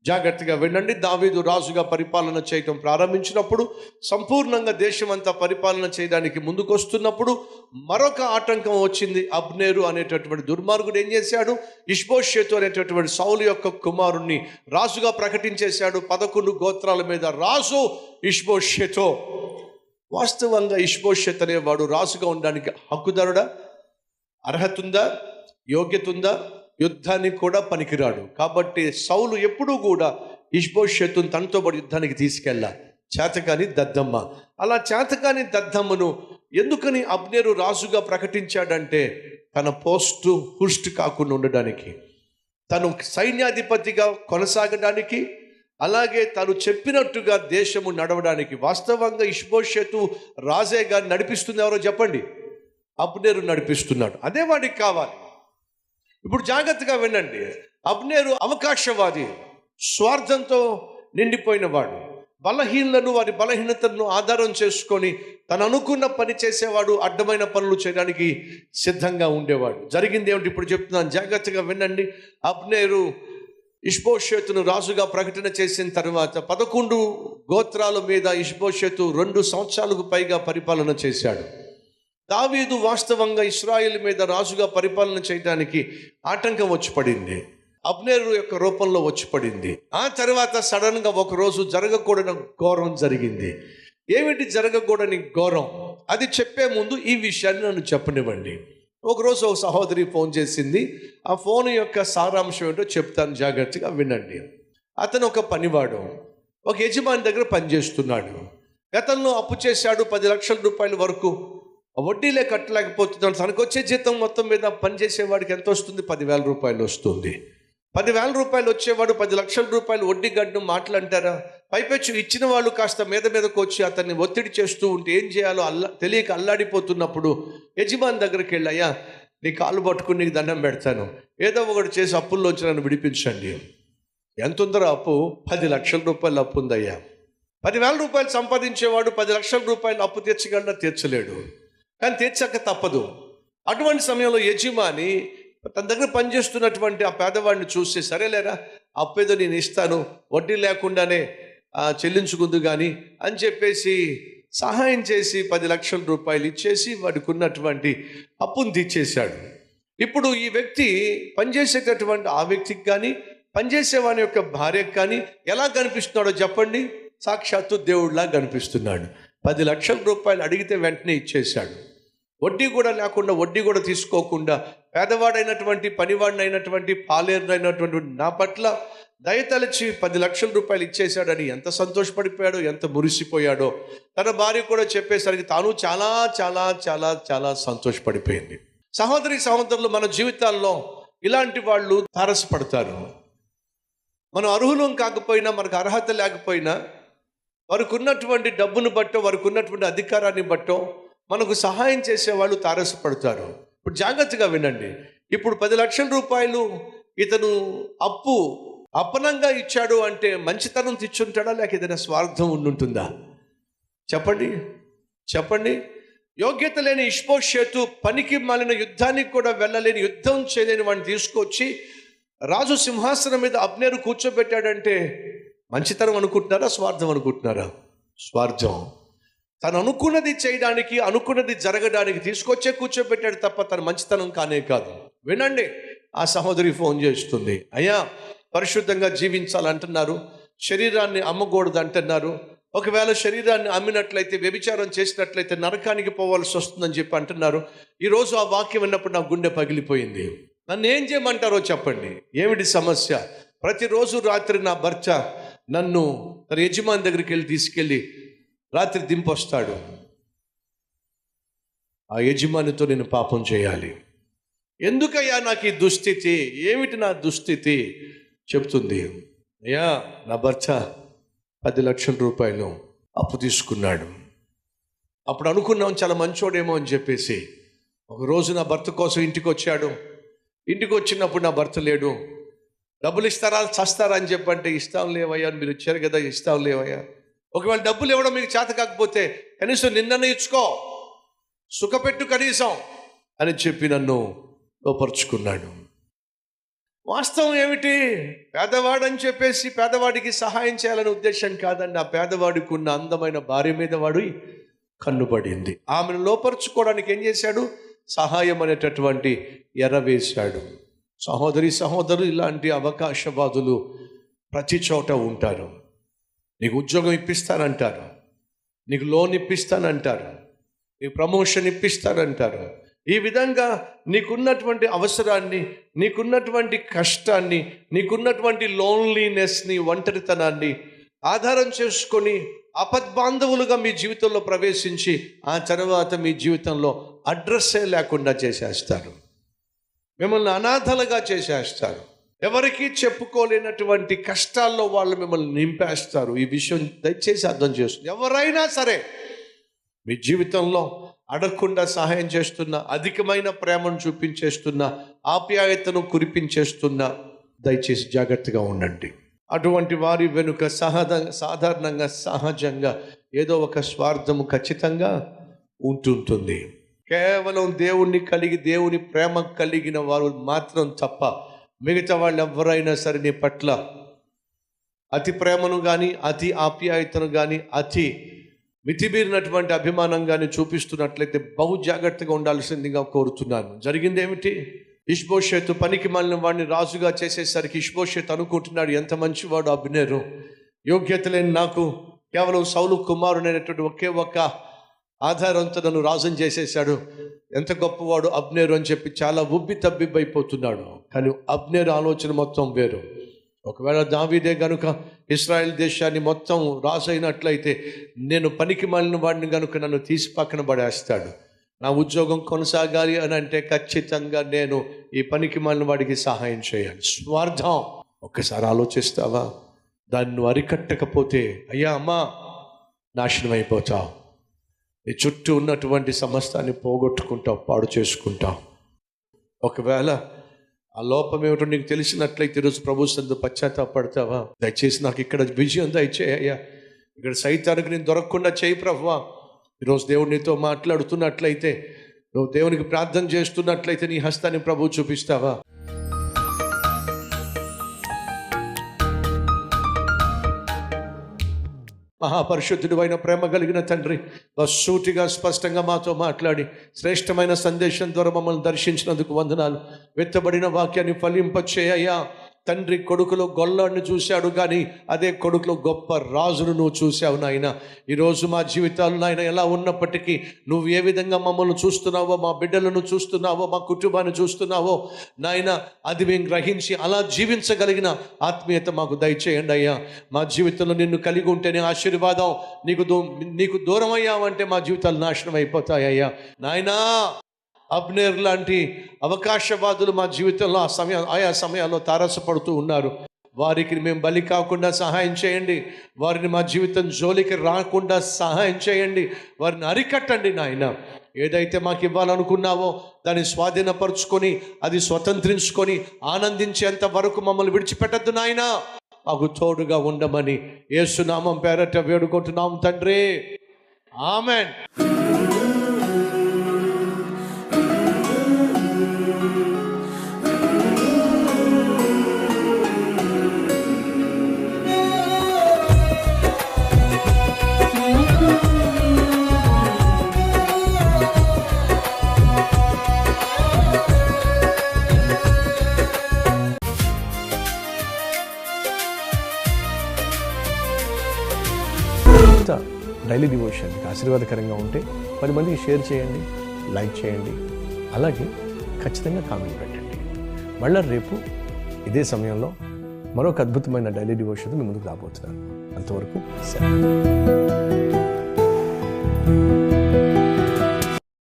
జాగ్రత్తగా వినండి. దావీదు రాజుగా పరిపాలన చేయటం ప్రారంభించినప్పుడు, సంపూర్ణంగా దేశమంతా పరిపాలన చేయడానికి ముందుకొస్తున్నప్పుడు మరొక ఆటంకం వచ్చింది. అబ్నేరు అనేటటువంటి దుర్మార్గుడు ఏం చేశాడు? ఇష్బోషెతు అనేటటువంటి సౌలు యొక్క కుమారుణ్ణి రాజుగా ప్రకటించేశాడు. 11 గోత్రాల మీద రాజు ఇష్బోషెతు. వాస్తవంగా ఇష్బోషెత్ అనేవాడు రాజుగా ఉండడానికి హక్కుదారుడా? అర్హత ఉందా? యోగ్యత ఉందా? యుద్ధానికి కూడా పనికిరాడు. కాబట్టి సౌలు ఎప్పుడూ కూడా ఇష్బోషెతును తనతో పాటు యుద్ధానికి తీసుకెళ్ళా. చేతకాని దద్దమ్మ. అలా చేతకాని దద్దమ్మను ఎందుకని అబ్నేరు రాజుగా ప్రకటించాడంటే, తన పోస్టు హుస్ట్ కాకుండా ఉండడానికి, తను సైన్యాధిపతిగా కొనసాగడానికి, అలాగే తను చెప్పినట్టుగా దేశము నడవడానికి. వాస్తవంగా ఇష్బోషెతు రాజే గారు నడిపిస్తుంది ఎవరో చెప్పండి? అబ్నేరు నడిపిస్తున్నాడు. అదే వాడికి కావాలి. ఇప్పుడు జాగ్రత్తగా వినండి. అబ్నేరు అవకాశవాది, స్వార్థంతో నిండిపోయిన వాడు, బలహీనలను వారి బలహీనతలను ఆధారం చేసుకొని తను అనుకున్న పని చేసేవాడు, అడ్డమైన పనులు చేయడానికి సిద్ధంగా ఉండేవాడు. జరిగింది ఏమిటి ఇప్పుడు చెప్తున్నాను, జాగ్రత్తగా వినండి. అబ్నేరు ఇష్బోషెతును రాజుగా ప్రకటన చేసిన తర్వాత 11 గోత్రాల మీద ఇష్బోషెతు 2 సంవత్సరాలకు పైగా పరిపాలన చేశాడు. దావీదు వాస్తవంగా ఇశ్రాయేల్ మీద రాజుగా పరిపాలన చేయడానికి ఆటంకం వచ్చి పడింది. అబ్నేరు యొక్క రూపంలో వచ్చి పడింది. ఆ తర్వాత సడన్గా ఒకరోజు జరగకూడని ఘోరం జరిగింది. ఏమిటి జరగకూడని ఘోరం? అది చెప్పే ముందు ఈ విషయాన్ని నన్ను చెప్పనివ్వండి. ఒకరోజు ఒక సహోదరి ఫోన్ చేసింది. ఆ ఫోన్ యొక్క సారాంశం ఏంటో చెప్తాను, జాగ్రత్తగా వినండి. అతను ఒక పనివాడు, ఒక యజమాని దగ్గర పనిచేస్తున్నాడు. గతంలో అప్పు చేశాడు 10 లక్షల రూపాయల వరకు. వడ్డీలే కట్టలేకపోతున్నాడు. తనకు వచ్చే జీతం మొత్తం మీద పనిచేసేవాడికి ఎంత వస్తుంది? 10,000 రూపాయలు వస్తుంది. 10,000 రూపాయలు వచ్చేవాడు 10 లక్షల రూపాయలు వడ్డీ గడ్డం మాటలంటారా? పైపెచ్చు ఇచ్చిన వాళ్ళు కాస్త మీదకు వచ్చి అతన్ని ఒత్తిడి చేస్తూ ఉంటే ఏం చేయాలో తెలియక అల్లాడిపోతున్నప్పుడు యజమాని దగ్గరికి వెళ్ళి, అయ్యా నీ కాళ్ళు పట్టుకుని నీకు దండం పెడతాను, ఏదో ఒకటి చేసి అప్పుల్లోంచి నన్ను విడిపించండి. ఎంత ఉందరో అప్పు? 10 లక్షల రూపాయలు అప్పు ఉందయ్యా. 10,000 రూపాయలు సంపాదించేవాడు 10 లక్షల రూపాయలు అప్పు తీర్చగలడా? తీర్చలేడు. కానీ తీర్చక తప్పదు. అటువంటి సమయంలో యజమాని తన దగ్గర పనిచేస్తున్నటువంటి ఆ పేదవాడిని చూసి, సరేలేరా అప్పేదో నేను ఇస్తాను, వడ్డీ లేకుండానే చెల్లించుకుందు కానీ అని చెప్పేసి సహాయం చేసి 10 లక్షల రూపాయలు ఇచ్చేసి వాడికి ఉన్నటువంటి అప్పును తీర్చేశాడు. ఇప్పుడు ఈ వ్యక్తి పనిచేసేటటువంటి ఆ వ్యక్తికి కానీ, పనిచేసేవాని యొక్క భార్యకు కానీ ఎలా కనిపిస్తున్నాడో చెప్పండి? సాక్షాత్తు దేవుడిలా కనిపిస్తున్నాడు. 10 లక్షల రూపాయలు అడిగితే వెంటనే ఇచ్చేశాడు. వడ్డీ కూడా లేకుండా, వడ్డీ కూడా తీసుకోకుండా, పేదవాడైనటువంటి పనివాడినైనటువంటి పాలేరునైనటువంటి నా పట్ల దయతలచి 10 లక్షల రూపాయలు ఇచ్చేశాడని ఎంత సంతోషపడిపోయాడో, ఎంత మురిసిపోయాడో. తన భార్య కూడా చెప్పేసరికి తాను చాలా చాలా చాలా చాలా సంతోషపడిపోయింది. సహోదరులు, మన జీవితాల్లో ఇలాంటి వాళ్ళు తారసపడతారు. మనం అర్హులం కాకపోయినా, మనకు అర్హత లేకపోయినా, వారికి ఉన్నటువంటి డబ్బును బట్టో, వారికి ఉన్నటువంటి అధికారాన్ని బట్టో మనకు సహాయం చేసేవాళ్ళు తారసపడతారు. ఇప్పుడు జాగ్రత్తగా వినండి. ఇప్పుడు 10 లక్షల రూపాయలు ఇతను అప్పనంగా ఇచ్చాడు అంటే మంచితనం తెచ్చుంటాడా, లేక ఏదైనా స్వార్థం ఉండుంటుందా? చెప్పండి. యోగ్యత లేని ఇష్బోషెతు, పనికి మాలిన, యుద్ధానికి కూడా వెళ్ళలేని, యుద్ధం చేయలేని వాడిని తీసుకొచ్చి రాజు సింహాసనం మీద అబ్నేరు కూర్చోబెట్టాడంటే మంచితనం అనుకుంటున్నారా, స్వార్థం అనుకుంటున్నారా? స్వార్థం. తను అనుకున్నది చేయడానికి, అనుకున్నది జరగడానికి తీసుకొచ్చే కూర్చోబెట్టాడు తప్ప తన మంచితనం కానే కాదు. వినండి, ఆ సహోదరి ఫోన్ చేస్తుంది. అయ్యా పరిశుద్ధంగా జీవించాలంటున్నారు, శరీరాన్ని అమ్మకూడదు అంటున్నారు. ఒకవేళ శరీరాన్ని అమ్మినట్లయితే, వ్యభిచారం చేసినట్లయితే నరకానికి పోవాల్సి వస్తుందని చెప్పి అంటున్నారు. ఈరోజు ఆ వాక్యం విన్నప్పుడు నా గుండె పగిలిపోయింది. నన్ను ఏం చేయమంటారో చెప్పండి. ఏమిటి సమస్య? ప్రతిరోజు రాత్రి నా భర్త నన్ను తన యజమాని దగ్గరికి తీసుకెళ్ళి రాత్రి దింపొస్తాడు. ఆ యజమానితో నేను పాపం చేయాలి. ఎందుకయ్యా నాకు ఈ దుస్థితి? ఏమిటి నా దుస్థితి? చెప్తుంది. అయ్యా నా భర్త 10 లక్షల రూపాయలు అప్పు తీసుకున్నాడు. అప్పుడు అనుకున్నాం చాలా మంచోడేమో అని చెప్పేసి. ఒకరోజు నా భర్త కోసం ఇంటికి వచ్చాడు. ఇంటికి వచ్చినప్పుడు నా భర్త లేడు. డబ్బులు ఇస్తారా, చస్తారా అని చెప్పంటే, ఇస్తాం లేవయ్యా, మీరు ఇచ్చారు కదా, ఇస్తాం లేవయ్యా. ఒకవేళ డబ్బులు ఇవ్వడం మీకు చేత కాకపోతే కనీసం నిన్ననే ఇచ్చుకో, సుఖపెట్టు కనీసం అని చెప్పి నన్ను లోపరుచుకున్నాడు. వాస్తవం ఏమిటి? పేదవాడని చెప్పేసి పేదవాడికి సహాయం చేయాలనే ఉద్దేశం కాదండి. ఆ పేదవాడికి ఉన్న అందమైన భార్య మీద వాడు కన్నుపడింది. ఆమెను లోపరుచుకోవడానికి ఏం చేశాడు? సహాయం అనేటటువంటి ఎర్ర వేశాడు. సహోదరులు, ఇలాంటి అవకాశవాదులు ప్రతి చోట ఉంటారు. నీకు ఉద్యోగం ఇప్పిస్తానంటారు, నీకు లోన్ ఇప్పిస్తానంటారు, నీకు ప్రమోషన్ ఇప్పిస్తానంటారు. ఈ విధంగా నీకున్నటువంటి అవసరాన్ని, నీకున్నటువంటి కష్టాన్ని, నీకున్నటువంటి లోన్లీనెస్ని, ఒంటరితనాన్ని ఆధారం చేసుకొని అపద్బాంధవులుగా మీ జీవితంలో ప్రవేశించి ఆ తర్వాత మీ జీవితంలో అడ్రస్సే లేకుండా చేసేస్తారు. మిమ్మల్ని అనాథలుగా చేసేస్తారు. ఎవరికీ చెప్పుకోలేనటువంటి కష్టాల్లో వాళ్ళు మిమ్మల్ని నింపేస్తారు. ఈ విషయం దయచేసి అర్థం చేసుకోండి. ఎవరైనా సరే మీ జీవితంలో అడగకుండా సహాయం చేస్తున్న, అధికమైన ప్రేమను చూపించేస్తున్న, ఆప్యాయతను కురిపించేస్తున్న, దయచేసి జాగ్రత్తగా ఉండండి. అటువంటి వారి వెనుక సాధారణంగా సహజంగా ఏదో ఒక స్వార్థము ఖచ్చితంగా ఉంటుంటుంది. కేవలం దేవుణ్ణి కలిగి, దేవుని ప్రేమ కలిగిన వారు మాత్రం తప్ప మిగతా వాళ్ళు ఎవరైనా సరే నీ పట్ల అతి ప్రేమను కానీ, అతి ఆప్యాయతను కానీ, అతి మితిమీరినటువంటి అభిమానం కానీ చూపిస్తున్నట్లయితే బహు జాగ్రత్తగా ఉండాల్సిందిగా కోరుతున్నాను. జరిగింది ఏమిటి? ఇష్బోషెతు పనికి మాలిన వాడిని రాజుగా చేసేసరికి ఇష్బోషెతు అనుకుంటున్నాడు, ఎంత మంచివాడు అబ్నేరు, యోగ్యత లేని నాకు కేవలం సౌలు కుమారుడైనటువంటి ఒకే ఒక్క ఆధారంతో నన్ను రాజుని చేసేసాడు, ఎంత గొప్పవాడు అబ్నేరు అని చెప్పి చాలా ఉబ్బి తబ్బిబ్బైపోతున్నాడు. కానీ అబ్నేరు ఆలోచన మొత్తం వేరు. ఒకవేళ దావీదే గనుక ఇశ్రాయేల్ దేశాన్ని మొత్తం రాజు అయినట్లయితే నేను పనికి మాలిన వాడిని గనుక నన్ను తీసి పక్కన పడేస్తాడు. నా ఉద్యోగం కొనసాగాలి అని అంటే ఖచ్చితంగా నేను ఈ పనికి మాలిన వాడికి సహాయం చేయాలి. స్వార్థం ఒక్కసారి ఆలోచిస్తావా? దాన్ని నువ్వు అరికట్టకపోతే అయ్యా అమ్మా నాశనం అయిపోతావు. నీ చుట్టూ ఉన్నటువంటి సమస్తాన్ని పోగొట్టుకుంటావు, పాడు చేసుకుంటావు. ఒకవేళ ఆ లోపం ఏమిటో నీకు తెలిసినట్లయితే ఈరోజు ప్రభు సందు పశ్చాత్తాపడతావా? దయచేసి నాకు ఇక్కడ విజయం దయచేయ్యా, ఇక్కడ సైతానికి నేను దొరకకుండా చేయి ప్రభువా. ఈరోజు దేవుడు నీతో మాట్లాడుతున్నట్లయితే, నువ్వు దేవునికి ప్రార్థన చేస్తున్నట్లయితే నీ హస్తాన్ని ప్రభు చూపిస్తావా? మహాపరిశుద్ధుడు అయిన ప్రేమ కలిగిన తండ్రి, సూటిగా స్పష్టంగా మాతో మాట్లాడి శ్రేష్టమైన సందేశం ద్వారా మమ్మల్ని దర్శించినందుకు వందనాలు. వెత్తబడిన వాక్యాన్ని ఫలింపచేయ్యా. తండ్రి కొడుకులో గొల్లాన్ని చూశాడు, కానీ అదే కొడుకులో గొప్ప రాజును నువ్వు చూశావు నాయన. ఈరోజు మా జీవితాలు నాయన ఎలా ఉన్నప్పటికీ నువ్వు ఏ విధంగా మమ్మల్ని చూస్తున్నావో, మా బిడ్డలను చూస్తున్నావో, మా కుటుంబాన్ని చూస్తున్నావో నాయన, అది మేము గ్రహించి అలా జీవించగలిగిన ఆత్మీయత మాకు దయచేయండి అయ్యా. మా జీవితంలో నిన్ను కలిగి ఉంటేనే ఆశీర్వాదం, నీకు దూరం అయ్యావంటే మా జీవితాలు నాశనం అయిపోతాయి అయ్యా. నాయనా, అబ్నేర్ లాంటి అవకాశవాదులు మా జీవితంలో ఆయా సమయాల్లో తారసపడుతూ ఉన్నారు. వారికి మేము బలి కాకుండా సహాయం చేయండి. వారిని మా జీవితం జోలికి రాకుండా సహాయం చేయండి. వారిని అరికట్టండి నాయన. ఏదైతే మాకు ఇవ్వాలనుకున్నావో దాన్ని స్వాధీనపరుచుకొని, అది స్వతంత్రించుకొని ఆనందించేంత వరకు మమ్మల్ని విడిచిపెట్టద్దు నాయన. మాకు తోడుగా ఉండమని యేసు నామం పేరట వేడుకుంటున్నాం తండ్రి. ఆమెన్. డైలీ డివోషన్ మీకు ఆశీర్వాదకరంగా ఉంటే 10 మందికి షేర్ చేయండి, లైక్ చేయండి, అలాగే ఖచ్చితంగా కామెంట్ పెట్టండి. మళ్ళీ రేపు ఇదే సమయంలో మరొక అద్భుతమైన డైలీ డివోషన్ మీ ముందుకు రాబోతున్నాను. అంతవరకు సెలవు.